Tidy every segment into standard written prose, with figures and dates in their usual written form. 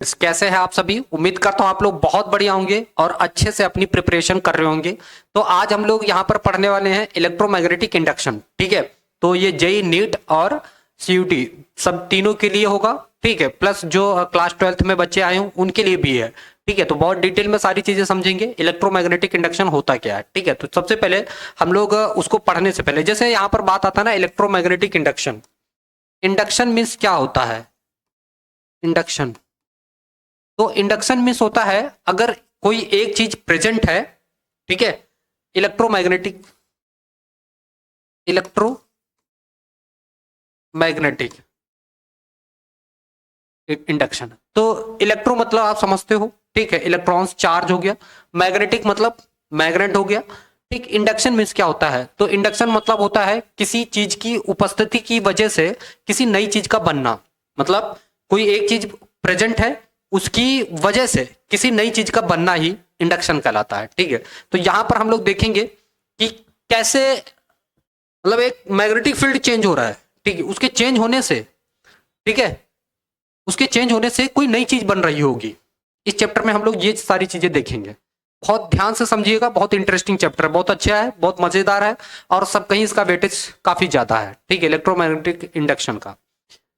कैसे हैं आप सभी? उम्मीद करता हूँ आप लोग बहुत बढ़िया होंगे और अच्छे से अपनी प्रिपरेशन कर रहे होंगे। तो आज हम लोग यहाँ पर पढ़ने वाले हैं इलेक्ट्रोमैग्नेटिक इंडक्शन। ठीक है, तो ये जेई नीट और सीयूटी सब तीनों के लिए होगा। ठीक है, प्लस जो क्लास 12th में बच्चे आए हों उनके लिए भी है। ठीक है, तो बहुत डिटेल में सारी चीजें समझेंगे इलेक्ट्रोमैग्नेटिक इंडक्शन होता क्या है। ठीक है, तो सबसे पहले हम लोग उसको पढ़ने से पहले जैसे यहाँ पर बात आता है ना इलेक्ट्रोमैग्नेटिक इंडक्शन। इंडक्शन मीन्स क्या होता है? इंडक्शन, तो इंडक्शन मीन्स होता है अगर कोई एक चीज प्रेजेंट है। ठीक है, इलेक्ट्रोमैग्नेटिक इलेक्ट्रोमैग्नेटिक इंडक्शन। तो इलेक्ट्रो मतलब आप समझते हो, ठीक है, इलेक्ट्रॉन्स चार्ज हो गया। मैग्नेटिक मतलब मैग्नेट हो गया। ठीक, इंडक्शन मीन्स क्या होता है? तो इंडक्शन मतलब होता है किसी चीज की उपस्थिति की वजह से किसी नई चीज का बनना। मतलब कोई एक चीज प्रेजेंट है, उसकी वजह से किसी नई चीज का बनना ही इंडक्शन कहलाता है। ठीक है, तो यहां पर हम लोग देखेंगे कि कैसे मतलब एक मैग्नेटिक फील्ड चेंज हो रहा है। ठीक है, उसके चेंज होने से, ठीक है, उसके चेंज होने से कोई नई चीज बन रही होगी। इस चैप्टर में हम लोग ये सारी चीजें देखेंगे। बहुत ध्यान से समझिएगा, बहुत इंटरेस्टिंग चैप्टर है, बहुत अच्छा है, बहुत मजेदार है और सब कहीं इसका वेटेज काफी ज्यादा है। ठीक है, इलेक्ट्रोमैग्नेटिक इंडक्शन का।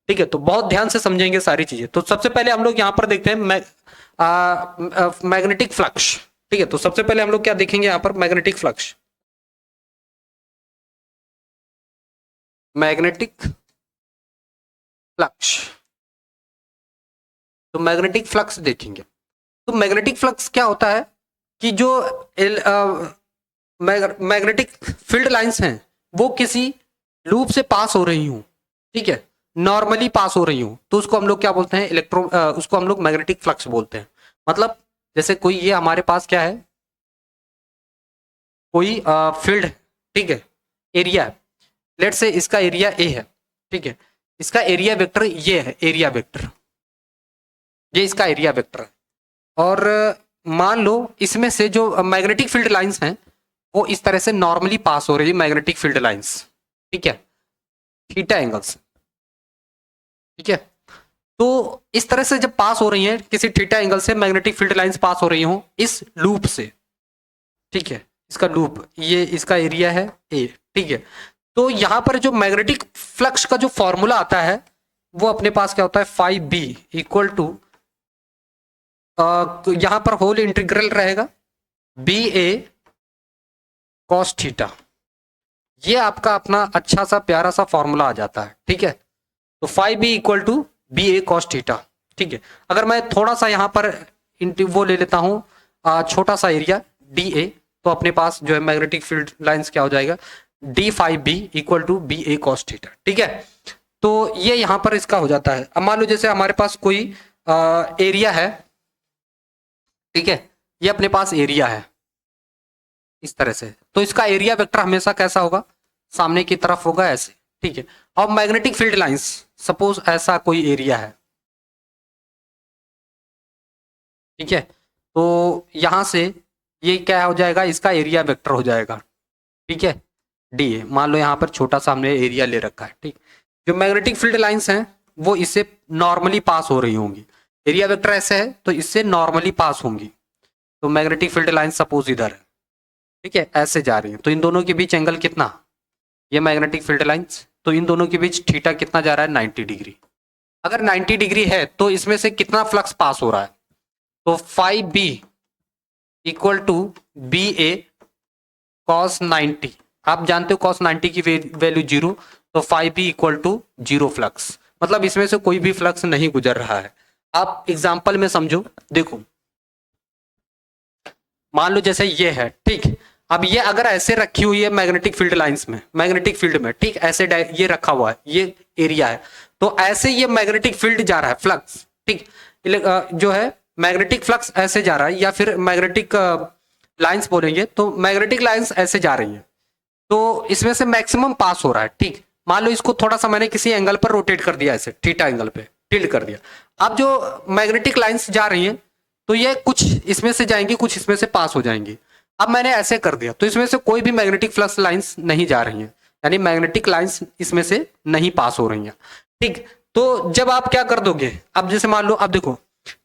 ठीक है, तो बहुत ध्यान से समझेंगे सारी चीजें। तो सबसे पहले हम लोग यहाँ पर देखते हैं मैग्नेटिक फ्लक्स। ठीक है, तो सबसे पहले हम लोग क्या देखेंगे यहाँ पर? Magnetic flux. मैग्नेटिक फ्लक्स, तो मैग्नेटिक फ्लक्स देखेंगे। तो मैग्नेटिक फ्लक्स क्या होता है कि जो मैग्नेटिक फील्ड लाइंस हैं वो किसी लूप से पास हो रही हूं। ठीक है, नॉर्मली पास हो रही हूं, तो उसको हम लोग क्या बोलते हैं? उसको हम लोग मैग्नेटिक फ्लक्स बोलते हैं। मतलब जैसे कोई ये हमारे पास क्या है, कोई फील्ड, ठीक है, एरिया है। लेट से इसका एरिया ए है। ठीक है, इसका एरिया वेक्टर ये है, एरिया वेक्टर, ये इसका एरिया वेक्टर है। और मान लो इसमें से जो मैग्नेटिक फील्ड लाइंस हैं वो इस तरह से नॉर्मली पास हो रही है, मैग्नेटिक फील्ड लाइंस। ठीक है, थीटा एंगल्स। ठीक है, तो इस तरह से जब पास हो रही हैं किसी थीटा एंगल से मैग्नेटिक फील्ड लाइंस पास हो रही हो इस लूप से। ठीक है, इसका लूप, ये इसका एरिया है ए। ठीक है, तो यहां पर जो मैग्नेटिक फ्लक्स का जो फॉर्मूला आता है वो अपने पास क्या होता है? फाइव बी इक्वल टू, यहां पर होल इंटीग्रल रहेगा बी ए कॉस थीटा। ये आपका अपना अच्छा सा प्यारा सा फॉर्मूला आ जाता है। ठीक है, तो phi b equal to b a cos theta. ठीक है, अगर मैं थोड़ा सा यहां पर वो ले लेता हूं छोटा सा एरिया डी ए, तो अपने पास जो है मैग्नेटिक फील्ड लाइंस क्या हो जाएगा? D five b equal to b a cos theta. ठीक है, तो ये यहां पर इसका हो जाता है। अब मान लो जैसे हमारे पास कोई एरिया है। ठीक है, ये अपने पास एरिया है इस तरह से, तो इसका एरिया वेक्टर हमेशा कैसा होगा? सामने की तरफ होगा, ऐसे। ठीक है, अब मैग्नेटिक फील्ड लाइंस, सपोज ऐसा कोई एरिया है। ठीक है, तो यहां से ये क्या हो जाएगा? इसका एरिया वेक्टर हो जाएगा। ठीक है, डी ए, मान लो यहां पर छोटा सा हमने एरिया ले रखा है। ठीक, जो मैग्नेटिक फील्ड लाइंस हैं वो इससे नॉर्मली पास हो रही होंगी। एरिया वेक्टर ऐसे है तो इससे नॉर्मली पास होंगी। तो मैग्नेटिक फील्ड लाइंस सपोज इधर है। ठीक है, ऐसे जा रही है, तो इन दोनों के बीच एंगल कितना? ये मैग्नेटिक फील्ड लाइंस, तो इन दोनों के बीच थीटा कितना जा रहा है? 90 डिग्री। अगर 90 डिग्री है तो इसमें से कितना फ्लक्स पास हो रहा है? तो phi b equal to b a cos 90। आप जानते हो कॉस 90 की वैल्यू जीरो, तो phi b equal to zero flux. मतलब इसमें से कोई भी फ्लक्स नहीं गुजर रहा है। आप एग्जाम्पल में समझो, देखो मान लो जैसे ये है। ठीक, अब ये अगर ऐसे रखी हुई है मैग्नेटिक फील्ड लाइंस में, मैग्नेटिक फील्ड में, ठीक, ऐसे ये रखा हुआ है, ये एरिया है, तो ऐसे ये मैग्नेटिक फील्ड जा रहा है, फ्लक्स। ठीक, जो है मैग्नेटिक फ्लक्स ऐसे जा रहा है, या फिर मैग्नेटिक लाइंस बोलेंगे तो मैग्नेटिक लाइंस ऐसे जा रही है, तो इसमें से मैक्सिमम पास हो रहा है। ठीक, मान लो इसको थोड़ा सा मैंने किसी एंगल पर रोटेट कर दिया, ऐसे थीटा एंगल पे टिल्ट कर दिया। अब जो मैग्नेटिक लाइंस जा रही हैं तो ये कुछ इसमें से जाएंगी, कुछ इसमें से पास हो जाएंगी। अब मैंने ऐसे कर दिया तो इसमें से कोई भी मैग्नेटिक फ्लक्स लाइंस नहीं जा रही हैं, यानी मैग्नेटिक लाइंस इसमें से नहीं पास हो रही हैं। ठीक, तो जब आप क्या कर दोगे? अब जैसे मान लो, अब देखो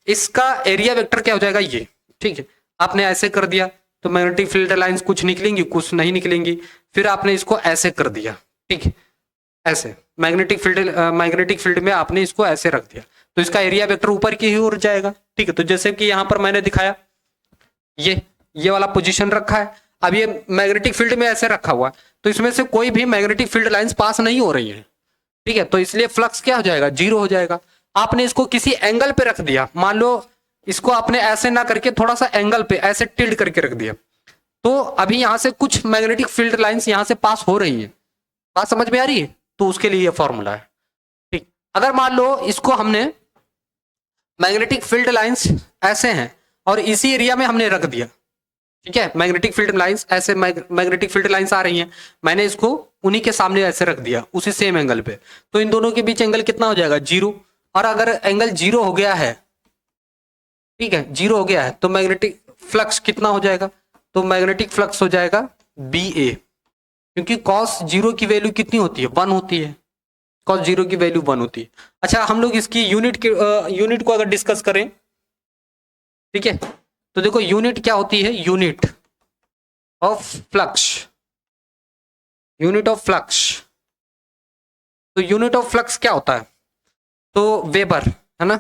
इसका एरिया वेक्टर क्या हो जाएगा ये, ठीक है। आपने ऐसे कर दिया तो मैग्नेटिक फील्ड लाइंस कुछ निकलेंगी कुछ नहीं निकलेंगी। फिर आपने इसको ऐसे कर दिया, ठीक है, ऐसे मैग्नेटिक फील्ड में आपने इसको ऐसे रख दिया तो इसका एरिया वेक्टर ऊपर की ही ओर जाएगा, ठीक है। तो जैसे कि यहां पर मैंने दिखाया ये वाला पोजीशन रखा है, अब ये मैग्नेटिक फील्ड में ऐसे रखा हुआ है तो इसमें से कोई भी मैग्नेटिक फील्ड लाइंस पास नहीं हो रही है, ठीक है। तो इसलिए फ्लक्स क्या हो जाएगा, जीरो हो जाएगा। आपने इसको किसी एंगल पे रख दिया, मान लो इसको आपने ऐसे ना करके थोड़ा सा एंगल पे ऐसे टिल्ट करके रख दिया तो अभी यहां से कुछ मैग्नेटिक फील्ड लाइंस यहां से पास हो रही है। बात समझ में आ रही है? तो उसके लिए ये फॉर्मूला है, ठीक। अगर मान लो इसको हमने मैग्नेटिक फील्ड लाइंस ऐसे हैं और इसी एरिया में हमने रख दिया, ठीक है, मैग्नेटिक फील्ड लाइंस ऐसे मैग्नेटिक फील्ड लाइंस आ रही हैं, मैंने इसको उन्हीं के सामने ऐसे रख दिया उसी सेम एंगल पे, तो इन दोनों के बीच एंगल कितना हो जाएगा, जीरो। और अगर एंगल जीरो हो गया है, ठीक है, जीरो हो गया है तो मैग्नेटिक फ्लक्स कितना हो जाएगा, तो मैग्नेटिक फ्लक्स हो जाएगा बी ए, क्योंकि कॉस जीरो की वैल्यू कितनी होती है, 1 होती है। कॉस जीरो की वैल्यू 1 होती है। अच्छा, हम लोग इसकी यूनिट को अगर डिस्कस करें, ठीक है, तो देखो यूनिट क्या होती है, unit of flux, unit of flux. तो यूनिट ऑफ फ्लक्स क्या होता है, तो वेबर, है ना,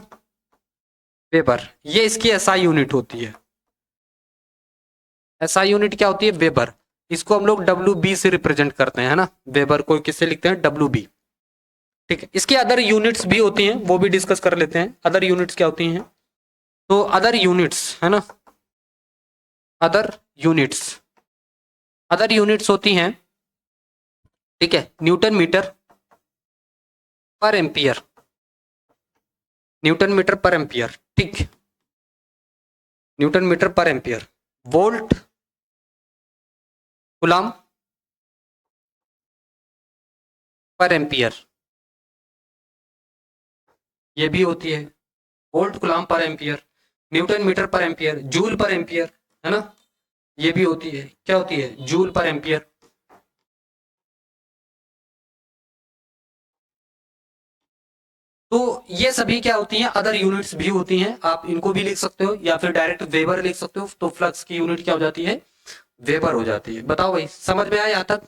वेबर, ये इसकी एसआई यूनिट होती है। एसआई यूनिट क्या होती है, वेबर। इसको हम लोग डब्ल्यू बी से रिप्रेजेंट करते हैं, है ना, वेबर को किससे लिखते हैं, डब्ल्यू बी, ठीक है। इसके अदर यूनिट्स भी होती हैं, वो भी डिस्कस कर लेते हैं। अदर यूनिट्स क्या होती हैं, तो अदर यूनिट्स, है ना, अदर यूनिट्स, अदर यूनिट्स होती हैं, ठीक है, newton metre per ampere, newton metre per ampere, ठीक, newton metre per ampere, volt coulomb per ampere, ये भी होती है, volt coulomb per ampere, newton metre per ampere, joule per ampere, है ना, ये भी होती है, क्या होती है, जूल पर एम्पियर। तो ये सभी क्या होती हैं, अदर यूनिट्स भी होती हैं, आप इनको भी लिख सकते हो या फिर डायरेक्ट वेबर लिख सकते हो। तो फ्लक्स की यूनिट क्या हो जाती है, वेबर हो जाती है। बताओ भाई, समझ में आया यहां तक,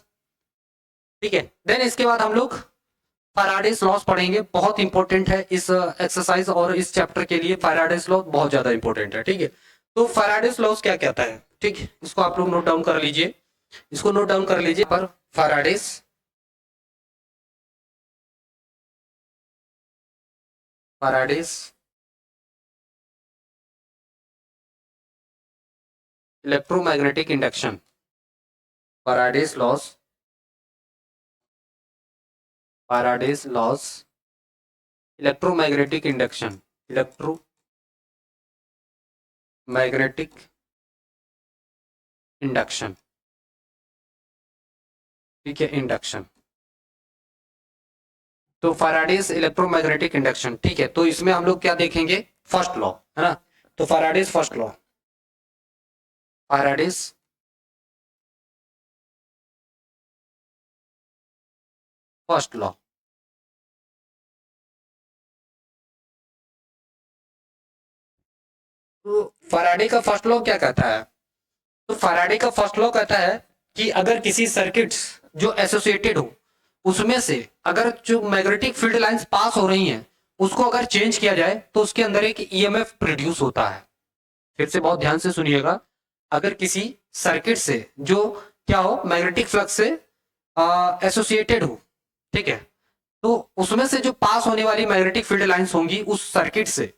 ठीक है। देन इसके बाद हम लोग फैराडेस लॉस पढ़ेंगे, बहुत इंपॉर्टेंट है इस एक्सरसाइज और इस चैप्टर के लिए। फैराडेस लॉ बहुत ज्यादा इंपॉर्टेंट है, ठीक है। तो फैराडेस लॉस क्या कहता है, ठीक है, इसको आप लोग नोट डाउन कर लीजिए, इसको नोट डाउन कर लीजिए। पर Faraday's Faraday's electromagnetic induction, Faraday's loss, Faraday's loss electromagnetic induction, electromagnetic induction, ठीक है, इंडक्शन। तो फैराडेस इलेक्ट्रोमैग्नेटिक इंडक्शन, ठीक है। तो इसमें हम लोग क्या देखेंगे, फर्स्ट लॉ, है ना, तो Faraday's first law, Faraday's first law, तो फैराडे का फर्स्ट लॉ क्या कहता है, तो फैराडे का फर्स्ट लॉ कहता है कि अगर किसी सर्किट्स जो एसोसिएटेड हो उसमें से अगर जो मैग्नेटिक फील्ड लाइंस पास हो रही हैं उसको अगर चेंज किया जाए तो उसके अंदर एक ईएमएफ प्रोड्यूस होता है। फिर से बहुत ध्यान से सुनिएगा, अगर किसी सर्किट से जो क्या हो, मैग्नेटिक फ्लक्स से एसोसिएटेड हो, ठीक है, तो उसमें से जो पास होने वाली मैग्नेटिक फील्ड लाइंस होंगी उस सर्किट से,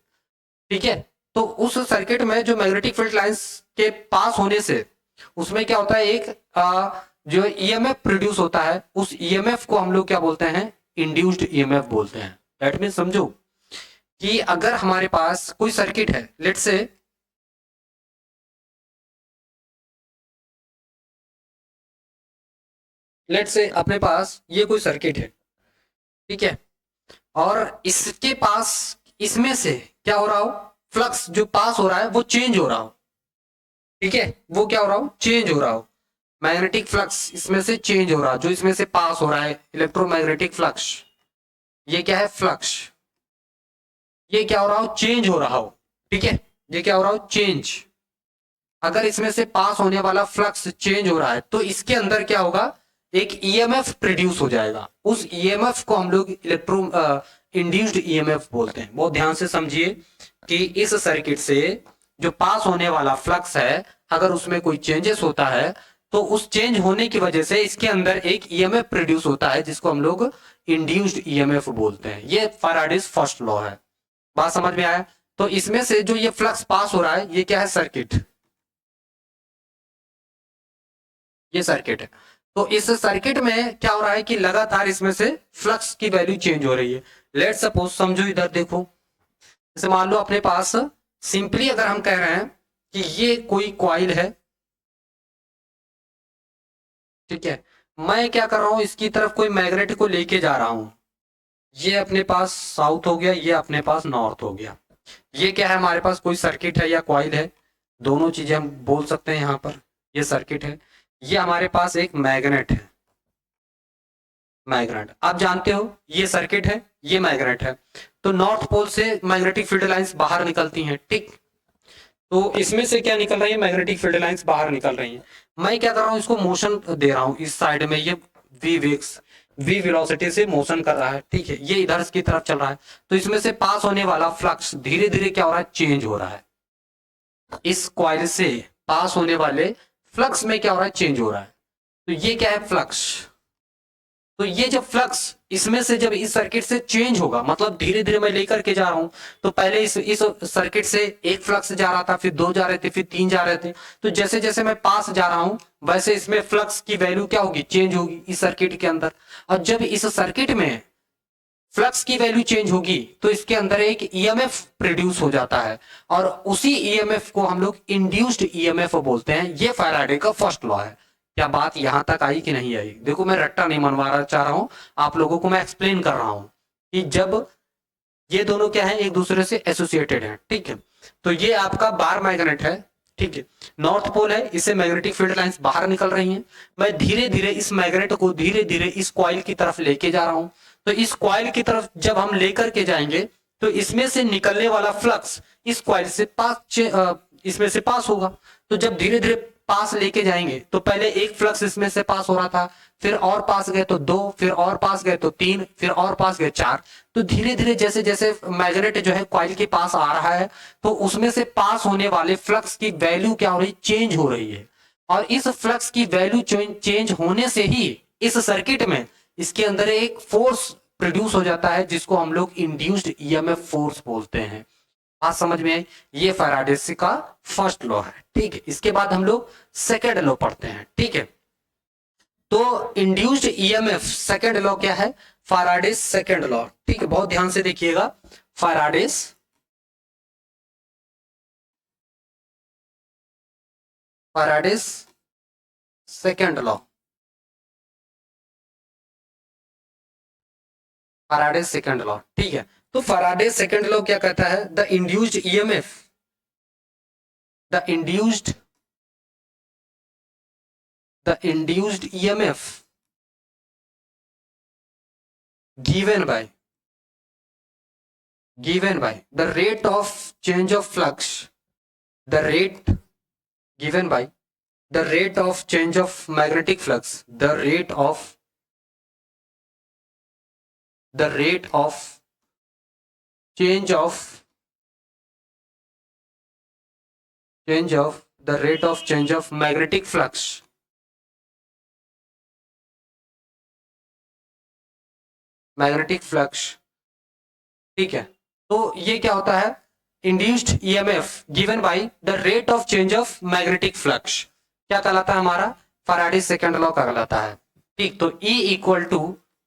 ठीक है, तो उस सर्किट में जो मैग्नेटिक फील्ड लाइंस के पास होने से उसमें क्या होता है, एक जो ईएमएफ प्रोड्यूस होता है, उस ईएमएफ को हम लोग क्या बोलते हैं, इंड्यूस्ड ईएमएफ बोलते हैं। दैट मीन समझो कि अगर हमारे पास कोई सर्किट है, लेट्स से अपने पास ये कोई सर्किट है, ठीक है, और इसके पास इसमें से क्या हो रहा हो, फ्लक्स जो पास हो रहा है वो चेंज हो रहा हो, ठीक है, वो क्या हो रहा हो, चेंज हो रहा हो, मैग्नेटिक फ्लक्स इसमें से चेंज हो रहा है, जो इसमें से पास हो रहा है इलेक्ट्रोमैग्नेटिक फ्लक्स, ये क्या है, फ्लक्स, ये क्या हो रहा हो, चेंज हो रहा हो, ठीक है, ये क्या हो रहा है, चेंज। अगर इसमें से पास होने वाला फ्लक्स चेंज हो रहा है तो इसके अंदर क्या होगा, एक ईएमएफ प्रोड्यूस हो जाएगा। उस ईएमएफ को हम लोग इलेक्ट्रो इंड्यूस्ड ईएमएफ बोलते हैं। बहुत ध्यान से समझिए कि इस सर्किट से जो पास होने वाला फ्लक्स है, अगर उसमें कोई चेंजेस होता है तो उस चेंज होने की वजह से इसके अंदर एक ईएमएफ प्रोड्यूस होता है, जिसको हम लोग इंड्यूस्ड ईएमएफ बोलते हैं। ये फैराडेज फर्स्ट लॉ है। बात समझ में आया? तो इसमें से जो ये फ्लक्स पास हो रहा है, ये क्या है, सर्किट, ये सर्किट है। तो इस सर्किट में क्या हो रहा है कि लगातार इसमें से फ्लक्स की वैल्यू चेंज हो रही है। लेट सपोज, समझो इधर देखो, जैसे मान लो अपने पास, सिंपली अगर हम कह रहे हैं कि ये कोई कॉइल है, ठीक है, मैं क्या कर रहा हूं, इसकी तरफ कोई मैग्नेट को लेके जा रहा हूं। ये अपने पास साउथ हो गया, ये अपने पास नॉर्थ हो गया। ये क्या है, हमारे पास कोई सर्किट है या कॉइल है, दोनों चीजें हम बोल सकते हैं यहां पर। ये सर्किट है, ये हमारे पास एक मैग्नेट है। मैग्नेट आप जानते हो, ये सर्किट है, ये मैग्नेट है। तो नॉर्थ पोल से मैग्नेटिक फील्ड लाइंस बाहर निकलती हैं, ठीक। तो इसमें से क्या निकल रही है, मैग्नेटिक फील्ड लाइंस बाहर निकल रही हैं। मैं क्या कर रहा हूं, इसको मोशन दे रहा हूं इस साइड में, ये वी वेक्स, वी वेलोसिटी से मोशन कर रहा है, ठीक है, ये इधर की तरफ चल रहा है। तो इसमें से पास होने वाला फ्लक्स धीरे धीरे क्या हो रहा है, चेंज हो रहा है। इस कॉइल से पास होने वाले फ्लक्स में क्या हो रहा है, चेंज हो रहा है। तो ये क्या है, फ्लक्स। तो ये जब फ्लक्स इसमें से जब इस सर्किट से चेंज होगा, मतलब धीरे धीरे मैं लेकर के जा रहा हूं, तो पहले इस सर्किट से एक फ्लक्स जा रहा था, फिर दो जा रहे थे, फिर तीन जा रहे थे। तो जैसे जैसे मैं पास जा रहा हूं, वैसे इसमें फ्लक्स की वैल्यू क्या होगी, चेंज होगी इस सर्किट के अंदर। और जब इस सर्किट में फ्लक्स की वैल्यू चेंज होगी तो इसके अंदर एक ईएमएफ प्रोड्यूस हो जाता है, और उसी ईएमएफ को हम लोग इंड्यूस्ड ईएमएफ बोलते हैं। ये फैराडे का फर्स्ट लॉ है। क्या बात यहां तक आई कि नहीं आई? देखो, मैं रट्टा नहीं मनवा रहा चाह रहा हूं, आप लोगों को मैं एक्सप्लेन कर रहा हूं कि जब ये दोनों क्या है, एक दूसरे से एसोसिएटेड है, ठीक है। तो ये आपका बार मैग्नेट है, ठीक है, नॉर्थ पोल है, इससे मैग्नेटिक फील्ड लाइंस बाहर निकल रही हैं। मैं धीरे धीरे इस मैग्नेट को धीरे धीरे इस कॉइल की तरफ लेके जा रहा हूं। तो इस कॉइल की तरफ जब हम लेकर के जाएंगे तो इसमें से निकलने वाला फ्लक्स इस कॉइल से इसमें से पास होगा। तो जब धीरे धीरे पास लेके जाएंगे तो पहले एक फ्लक्स इसमें से पास हो रहा था, फिर और पास गए तो दो, फिर और पास गए तो तीन, फिर और पास गए चार। तो धीरे धीरे जैसे जैसे मैग्नेट जो है कॉइल के पास आ रहा है, तो उसमें से पास होने वाले फ्लक्स की वैल्यू क्या हो रही, चेंज हो रही है। और इस फ्लक्स की वैल्यू चेंज होने से ही इस सर्किट में इसके अंदर एक फोर्स प्रोड्यूस हो जाता है, जिसको हम लोग इंड्यूस्ड ईएमएफ फोर्स बोलते हैं। बात समझ में आई? ये फैराडेस का फर्स्ट लॉ है, ठीक है। इसके बाद हम लोग सेकेंड लॉ पढ़ते हैं, ठीक है। तो इंड्यूस्ड ईएमएफ सेकेंड लॉ क्या है, फैराडेस सेकेंड लॉ, ठीक है, बहुत ध्यान से देखिएगा। Faraday's Faraday's second law, Faraday's second law, ठीक है। तो फैराडेस सेकेंड लॉ क्या कहता है, the induced EMF, the induced EMF given by the rate of change of flux, the rate given by the rate of change of magnetic flux, the rate of change of the rate of change of magnetic flux, ठीक है। तो ये क्या होता है, induced EMF given by the rate of change of magnetic flux, क्या कहलाता है हमारा, फैराडे सेकंड लॉ कहलाता है, ठीक। तो E equal to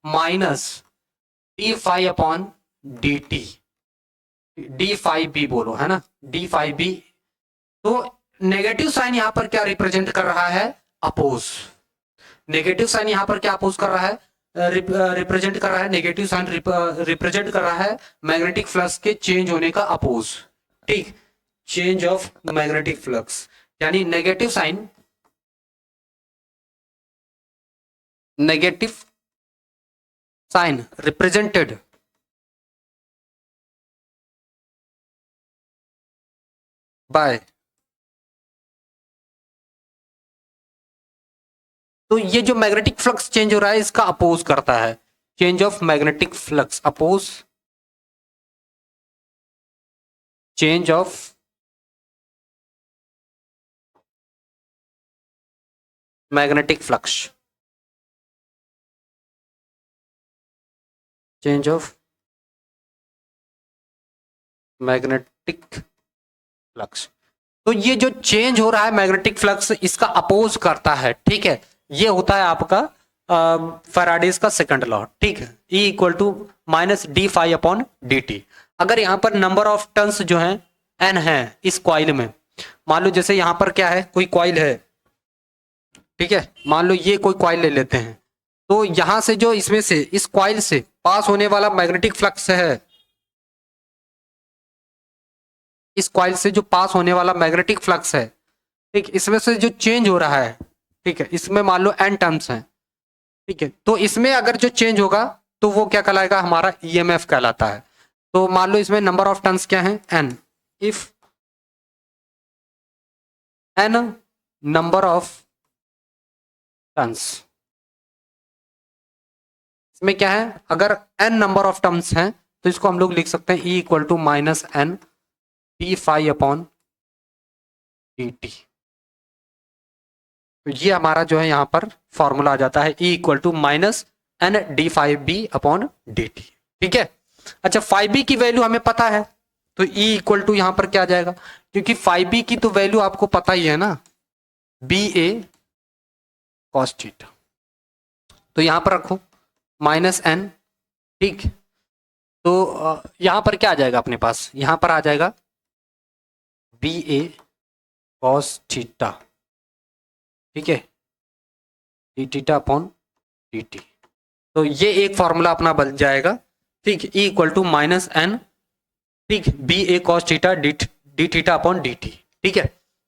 minus d five upon D t, d five b बोलो, है ना, डी फाइव बी। तो नेगेटिव साइन यहां पर क्या रिप्रेजेंट कर रहा है, अपोज। नेगेटिव साइन यहां पर क्या अपोज कर रहा है, रिप्रेजेंट कर रहा है, नेगेटिव साइन रिप्रेजेंट कर रहा है मैग्नेटिक फ्लक्स के चेंज होने का अपोज, ठीक। चेंज ऑफ मैग्नेटिक फ्लक्स, यानी negative sign, negative sign represented by. तो ये जो मैग्नेटिक फ्लक्स चेंज हो रहा है इसका अपोज करता है, change of magnetic flux oppose change of magnetic flux, change of magnetic flux. तो ये जो चेंज हो रहा है मैग्नेटिक फ्लक्स इसका अपोज करता है, ठीक है। ये होता है आपका फैराडेज का सेकंड लॉ, ठीक है। E equal to minus d phi upon D t. अगर यहाँ पर नंबर ऑफ टर्न्स जो है n है इस कॉइल में, मान लो जैसे यहाँ पर क्या है, कोई कॉइल है, ठीक है, मान लो ये कोई कॉइल ले लेते हैं, तो यहां से जो इसमें से इस कॉइल से पास होने वाला मैग्नेटिक फ्लक्स है, इस कॉइल से जो पास होने वाला मैग्नेटिक फ्लक्स है, ठीक, इसमें से जो चेंज हो रहा है, ठीक है, इसमें मान लो n टर्न्स हैं, ठीक है, तो इसमें अगर जो चेंज होगा तो वो क्या कहलाएगा, हमारा ईएमएफ कहलाता है। तो मान लो इसमें नंबर ऑफ टर्न्स क्या है, n, if n number of turns, इसमें क्या है, अगर n नंबर ऑफ टर्म्स हैं तो इसको हम लोग लिख सकते हैं E equal to minus N P phi upon D T. तो ये हमारा जो है यहाँ पर फॉर्मूला आ जाता है, E equal to minus N D five B upon D T, ठीक है। अच्छा, फाइव बी की वैल्यू हमें पता है, तो E इक्वल टू यहाँ पर क्या आ जाएगा, क्योंकि फाइव बी की तो वैल्यू आपको पता ही है ना, बी ए कॉस थीटा। तो यहाँ पर रखो माइनस एन, ठीक। तो यहाँ पर क्या आ जाएगा अपने पास, यहाँ पर आ जाएगा बी ए कॉस थीटा, ठीक है, d theta upon D T. तो ये एक फॉर्मूला अपना बन जाएगा, ठीक, E equal to minus n, ठीक, b a cos theta d theta upon D T, ठीक है।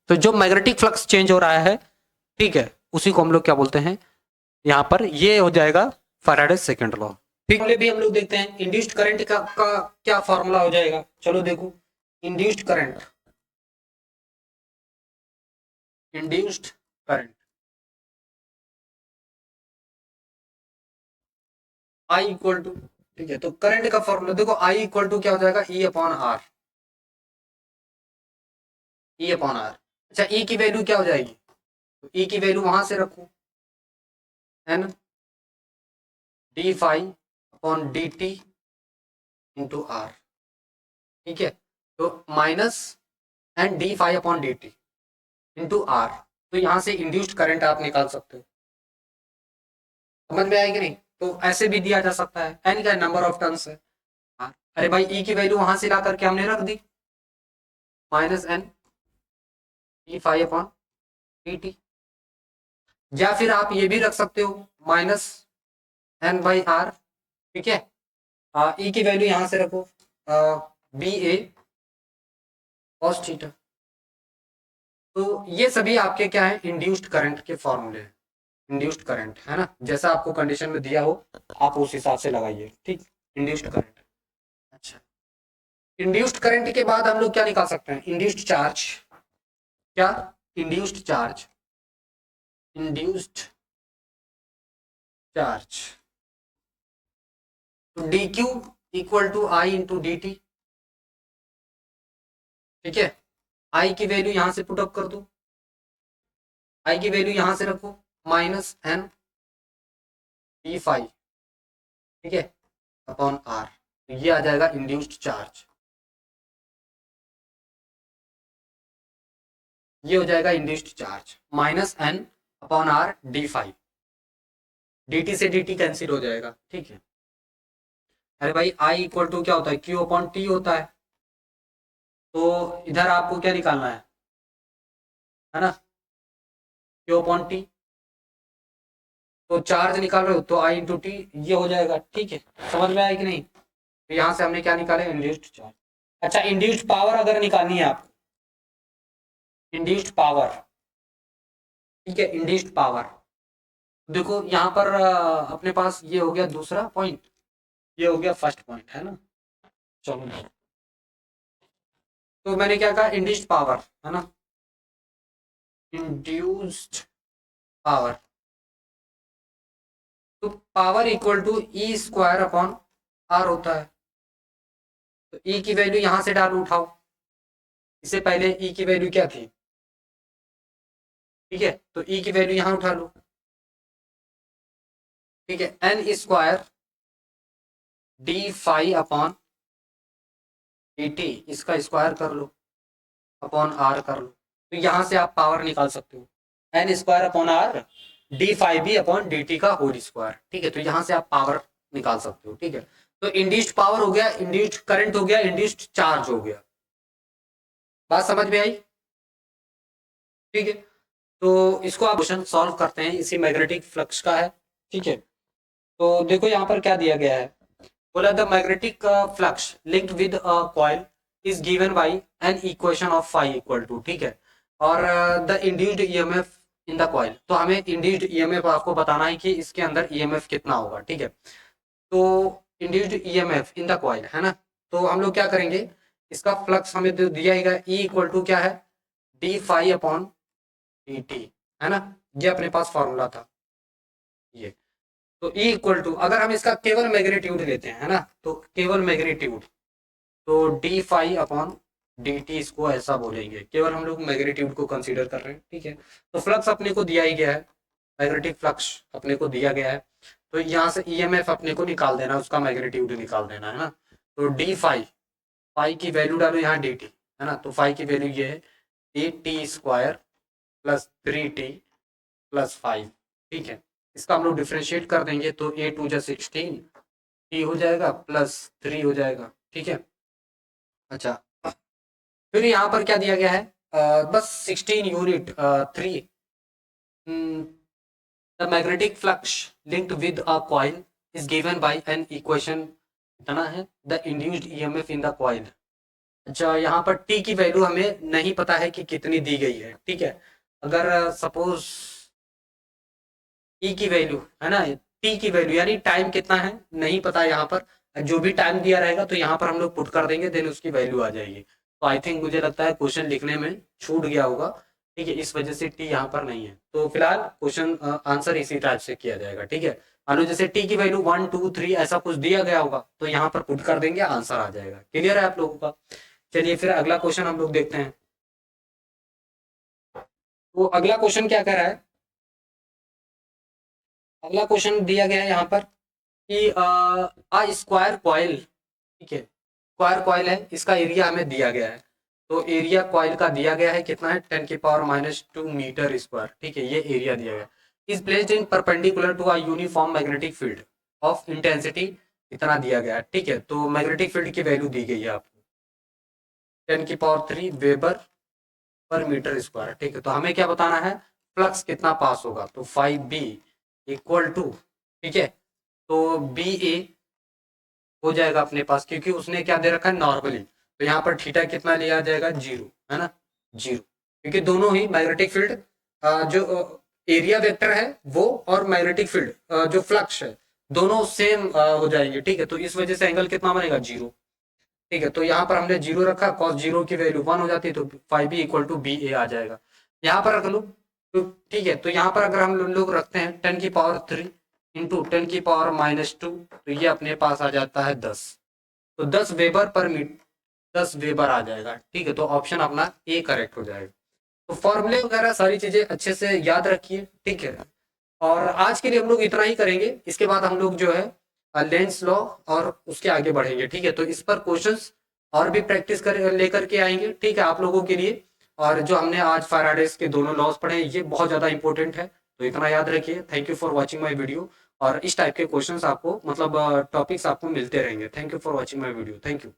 तो जो मैग्नेटिक फ्लक्स चेंज हो रहा है, ठीक है, उसी को हम लोग क्या बोलते हैं, यहाँ पर ये हो जाएगा फैराडेज सेकंड लॉ, ठीक। भी हम लोग देखते हैं इंड्यूस्ड करंट का क्या फॉर्मूला हो जाएगा, चलो देखो, induced current, induced current I equal to, ठीक है, तो करंट का फॉर्मूला देखो, आई इक्वल टू क्या हो जाएगा, E upon R, E upon R. अच्छा, ई की वैल्यू क्या हो जाएगी, तो ई की वैल्यू वहां से रखो, N D five upon D T into R, ठीक है, तो minus N D five upon D T into R. तो यहां से इंड्यूस्ड करंट आप निकाल सकते हो, समझ में आएगी नहीं, तो ऐसे भी दिया जा सकता है, एन का नंबर ऑफ टर्न्स है, अरे भाई ई की वैल्यू वहां से ला करके हमने रख दी, minus N D five upon D t, या फिर आप ये भी रख सकते हो माइनस एन बाई आर, ठीक है, ई की वैल्यू यहां से रखो बी ए कॉस थीटा। तो ये सभी आपके क्या है, इंड्यूस्ड करंट के फॉर्मूले हैं, इंड्यूस्ड करंट है ना, जैसा आपको कंडीशन में दिया हो आप उस हिसाब से लगाइए, ठीक, इंड्यूस्ड करंट। अच्छा, इंड्यूस्ड करंट के बाद हम लोग क्या निकाल सकते हैं, इंड्यूस्ड चार्ज, क्या, इंड्यूस्ड चार्ज, इंड्यूस्ड चार्ज, तो D Q equal to I into D T, ठीक है, आई की वैल्यू यहां से पुट अप कर दो, आई की वैल्यू यहां से रखो माइनस एन डी फाइव, ठीक है, अपॉन आर, तो ये आ जाएगा इंड्यूस्ड चार्ज, ये हो जाएगा induced charge minus N upon R D five, D T से डी टी कैंसिल हो जाएगा, ठीक है। अरे भाई आई इक्वल टू क्या होता है, क्यू अपॉन टी होता है, तो इधर आपको क्या निकालना है ना, क्यू अपॉन टी, तो चार्ज निकाल रहे हो तो आई इंटू टी, ये हो जाएगा, ठीक है, समझ में आया कि नहीं। तो यहां से हमने क्या निकाले, इंड्यूस्ड चार्ज। अच्छा, इंड्यूस्ड पावर अगर निकालनी है आपको, इंड्यूस्ड पावर, ठीक है, इंड्यूस्ड पावर, देखो यहाँ पर अपने पास ये हो गया दूसरा पॉइंट, ये हो गया फर्स्ट पॉइंट, है ना। चलो, तो मैंने क्या कहा, इंड्यूस्ड पावर है ना, इंड्यूस्ड पावर, तो power equal to E square upon R होता है। तो ई की वैल्यू यहां से डालो, उठाओ, इससे पहले ई की वैल्यू क्या थी, ठीक है, तो ई की वैल्यू यहां उठा लो, ठीक है, N square D five upon D T, इसका स्क्वायर कर लो अपॉन आर कर लो, तो यहां से आप पावर निकाल सकते हो, N square upon R D five B upon D T का होल स्क्वायर, ठीक है, तो यहां से आप पावर निकाल सकते हो, ठीक है। तो इंड्यूस्ड पावर हो गया, इंड्यूस्ड करंट हो गया, इंड्यूस्ड चार्ज हो गया, बात समझ में आई, ठीक है। तो इसको आप क्वेश्चन सॉल्व करते हैं, इसी मैग्नेटिक फ्लक्स का है, ठीक है। तो देखो यहाँ पर क्या दिया गया है, बोला the magnetic flux linked with a coil is given by an equation of phi equal to, ठीक है, और the induced EMF in the coil, तो हमें इंड्यूस्ड ईएमएफ आपको बताना है कि इसके अंदर ईएमएफ कितना होगा, ठीक है। तो induced EMF in the coil है ना, तो हम लोग क्या करेंगे, इसका फ्लक्स हमें दिया है, ई इक्वल टू क्या है, D phi upon D T, है ना, ये अपने पास फॉर्मूला था ये। तो ई इक्वल टू, अगर हम इसका केवल मैग्नीट्यूड लेते हैं, है ना, तो केवल मैग्नीट्यूड, तो D five upon D T, इसको ऐसा बोलेंगे, केवल हम लोग मैग्नीट्यूड को कंसीडर कर रहे हैं, ठीक है। तो फ्लक्स अपने को दिया ही गया है, मैग्नेटिक फ्लक्स अपने को दिया गया है, तो यहाँ से ईएमएफ अपने को निकाल देना, उसका मैग्नीट्यूड निकाल देना, है ना। तो डी फाइव, फाइव की वैल्यू डालो यहाँ डी टी, है ना, तो फाइव की वैल्यू ये है A T square plus 3t plus 5, ठीक है। इसका हम लोग डिफ्रेंशिएट कर देंगे, तो ए टू जा 16 टी हो जाएगा प्लस 3 हो जाएगा, ठीक है। अच्छा, फिर यहाँ पर क्या दिया गया है, बस 16 unit 3, the magnetic flux linked with a coil is given by an equation, इतना है, the induced EMF in the coil. अच्छा, यहाँ पर टी की वैल्यू हमें नहीं पता है कि कितनी दी गई है, ठीक है। अगर सपोज ई की वैल्यू है ना, टी की वैल्यू यानी टाइम कितना है नहीं पता, यहाँ पर जो भी टाइम दिया रहेगा तो यहाँ पर हम लोग पुट कर देंगे, देन उसकी वैल्यू आ जाएगी। तो आई थिंक मुझे लगता है क्वेश्चन लिखने में छूट गया होगा, ठीक है, इस वजह से टी यहाँ पर नहीं है। तो फिलहाल क्वेश्चन आंसर इसी टाइप से किया जाएगा, ठीक है। मान लो जैसे टी की वैल्यू 1 2 3 ऐसा कुछ दिया गया होगा, तो यहाँ पर पुट कर देंगे, आंसर आ जाएगा। क्लियर है आप लोगों का? चलिए फिर अगला क्वेश्चन हम लोग देखते हैं। तो अगला क्वेश्चन क्या कह रहा है, अगला क्वेश्चन दिया गया है यहाँ पर कि स्क्वायर कॉइल, ठीक है, स्क्वायर कॉइल है, इसका एरिया हमें दिया गया है। तो एरिया कॉइल का दिया गया है कितना है, 10 की पावर -2 मीटर स्क्वायर, ठीक है, ये एरिया दिया गया। Is placed in perpendicular to a uniform magnetic field of intensity, इतना दिया गया है, ठीक है। तो मैग्नेटिक फील्ड की वैल्यू दी गई है आपको 10 की power 3 weber per metre square, ठीक है। तो हमें क्या बताना है, फ्लक्स कितना पास होगा, तो 5b इक्वल टू, ठीक है, तो बी ए हो जाएगा अपने पास, क्योंकि उसने क्या दे रखा है नॉर्मली, तो यहाँ पर थीटा कितना लिया जाएगा, 0, है ना, 0, क्योंकि दोनों ही मैग्नेटिक फील्ड जो एरिया वेक्टर है वो और मैग्नेटिक फील्ड जो फ्लक्स है दोनों सेम हो जाएंगे, ठीक है। तो इस वजह से एंगल कितना बनेगा, 0, ठीक है। तो यहाँ पर हमने 0 रखा, cos 0 की वैल्यू 1 हो जाती है, तो 5b इक्वल टू बी ए आ जाएगा। यहाँ पर रख लो, तो ठीक है, तो यहाँ पर अगर हम लोग रखते हैं 10 की पावर 3 इंटू 10 की पावर -2, तो ये अपने पास आ जाता है 10, तो 10 वेबर पर मीटर, 10 वेबर आ जाएगा, ठीक है। तो ऑप्शन अपना ए करेक्ट हो जाएगा। तो फॉर्मूले वगैरह सारी चीजें अच्छे से याद रखिए, ठीक है। और आज के लिए हम लोग इतना ही करेंगे, इसके बाद हम लोग जो है लेंस लॉ और उसके आगे बढ़ेंगे, ठीक है। तो इस पर क्वेश्चंस और भी प्रैक्टिस कर लेकर के आएंगे, ठीक है, आप लोगों के लिए। और जो हमने आज फैराडेस के दोनों लॉज पढ़े ये बहुत ज्यादा इंपॉर्टेंट है, तो इतना याद रखिए। Thank you for watching my video, और इस टाइप के क्वेश्चंस आपको मतलब टॉपिक्स आपको मिलते रहेंगे। Thank you for watching my video, thank you.